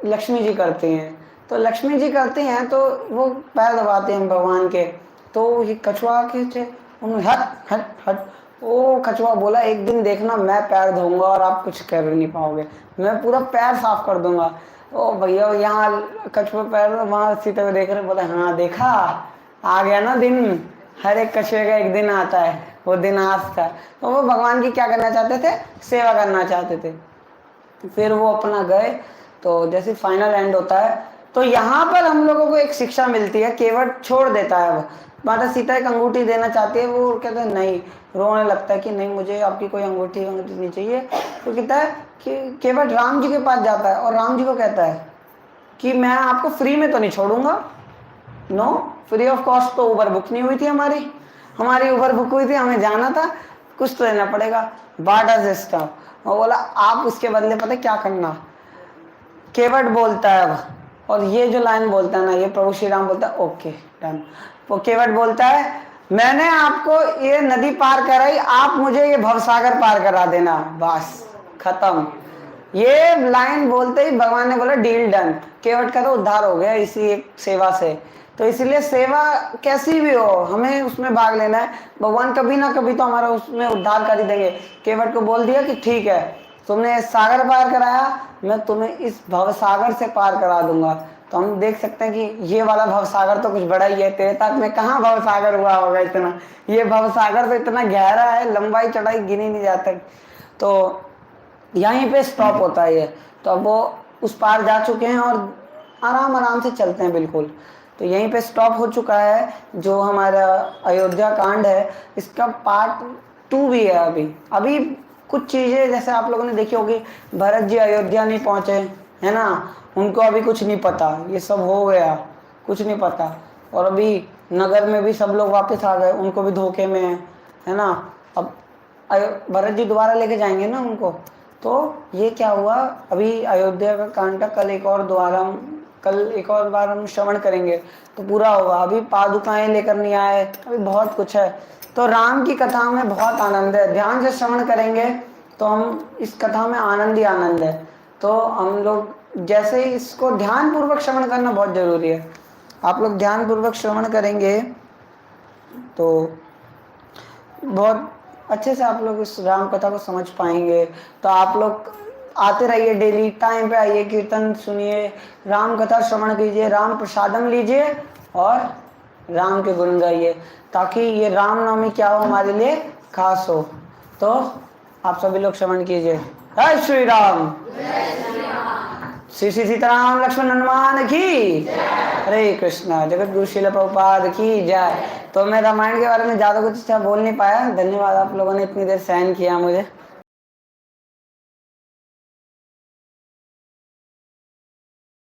लक्ष्मी जी करती हैं। तो लक्ष्मी जी करती हैं तो वो पैर दबाते हैं भगवान के। तो ये कछुआ के थे, उन्होंने हट हट हट, वो कछुआ बोला एक दिन देखना मैं पैर धोऊंगा और आप कुछ कर नहीं पाओगे, मैं पूरा पैर साफ कर दूंगा। ओ भैया, यहाँ कछुआ पैर, वहाँ सीता को देख रहे, बोला हाँ देखा, आ गया ना दिन, हर एक कछुए का एक दिन आता है, वो दिन आज था। तो वो भगवान की क्या करना चाहते थे, सेवा करना चाहते थे। फिर वो अपना गए, तो जैसे फाइनल एंड होता है, तो यहाँ पर हम लोगों को एक शिक्षा मिलती है। केवट छोड़ देता है, वो माता सीता एक अंगूठी देना चाहती है, वो कहते हैं नहीं, रोने लगता है कि नहीं मुझे आपकी कोई अंगूठी नहीं चाहिए। तो कहता है कि केवट राम जी के पास जाता है और राम जी को कहता है कि मैं आपको फ्री में तो नहीं छोड़ूंगा, नो, फ्री ऑफ कॉस्ट तो उबर बुक नहीं हुई थी, हमारी उबर बुक हुई थी, हमें जाना था, कुछ तो देना पड़ेगा, बाटा सिस्टम। और बोला आप उसके बदले पता क्या करना। केवट बोलता है अब, और ये जो लाइन बोलता है ना, ये प्रभु श्री राम बोलता है ओके डन। वो केवट बोलता है मैंने आपको ये नदी पार कराई, आप मुझे ये भवसागर पार करा देना, बस खत्म। ये लाइन बोलते ही भगवान ने बोला डील डन। केवट का तो उद्धार हो गया इसी एक सेवा से। तो इसलिए सेवा कैसी भी हो, हमें उसमें भाग लेना है, भगवान कभी ना कभी तो हमारा उसमें उद्धार कर ही देंगे। केवट को बोल दिया कि ठीक है, तुमने सागर पार कराया, मैं तुम्हें इस भवसागर से पार करा दूंगा। तो हम देख सकते हैं कि ये वाला भवसागर तो कुछ बड़ा ही है, त्रेता में कहाँ भवसागर हुआ होगा इतना, ये भवसागर तो इतना गहरा है, लंबाई चौड़ाई गिनी नहीं जाता। तो यहीं पे स्टॉप होता है ये। तो अब वो उस पार जा चुके हैं और आराम आराम से चलते हैं बिल्कुल। तो यहीं पे स्टॉप हो चुका है जो हमारा अयोध्या कांड है, इसका पार्ट 2 भी है। अभी कुछ चीज़ें जैसे आप लोगों ने देखी होगी, भरत जी अयोध्या नहीं पहुँचे, है ना, उनको अभी कुछ नहीं पता, ये सब हो गया, कुछ नहीं पता। और अभी नगर में भी सब लोग वापस आ गए, उनको भी धोखे में है ना। अब भरत जी दोबारा लेके जाएंगे ना उनको। तो ये क्या हुआ, अभी अयोध्या का कांड का कल एक और बार हम श्रवण करेंगे तो पूरा होगा। अभी पादुकाएं लेकर नहीं आए, अभी बहुत कुछ है। तो राम की कथा में बहुत आनंद है, ध्यान से श्रवण करेंगे तो हम इस कथा में आनंद ही आनंद है। तो हम लोग जैसे इसको ध्यान पूर्वक श्रवण करना बहुत जरूरी है। आप लोग ध्यान पूर्वक श्रवण करेंगे तो बहुत अच्छे से आप लोग इस राम कथा को समझ पाएंगे। तो आप लोग आते रहिए, डेली टाइम पे आइए, कीर्तन सुनिए, राम कथा श्रवण कीजिए, राम प्रसादम लीजिए और राम के गुण गाइए, ताकि ये राम नामी क्या हो हमारे लिए खास हो। तो आप सभी लोग श्रवण कीजिए। जय श्री राम, श्री श्री सीताराम लक्ष्मण हनुमान की, हरे कृष्णा, जगत गुरु श्रील प्रभुपाद की जय। तो मैं रामायण के बारे में ज़्यादा कुछ अच्छा बोल नहीं पाया, धन्यवाद आप लोगों ने इतनी देर सहन किया मुझे।